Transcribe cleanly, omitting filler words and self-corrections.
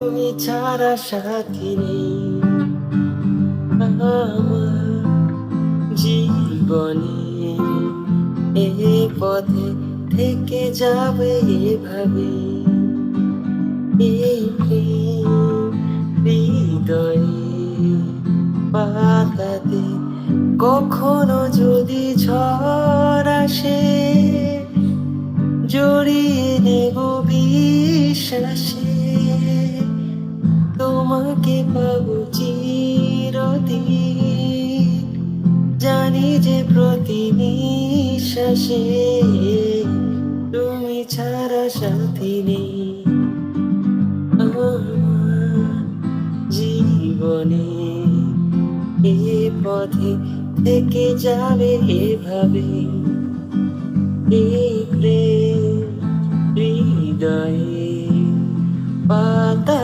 তুমি ছাড়া সাথী নেই আমার জীবনে। এ পথে থেকে যাবে এভাবে, এই প্রেম হৃদয়ে পাতাতে কখনো যদি ঝড় আসে, জড়িয়ে নেব বিশ্বাসে। তোমাকে পাবো চিরদিন, জানি যে প্রতি নিঃশ্বাসে তুমি ছাড়া সাথী নেই আমার জীবনে। এ পথে থেকে যাবে এভাবে, এই প্রেম হৃদয়ে পাতা।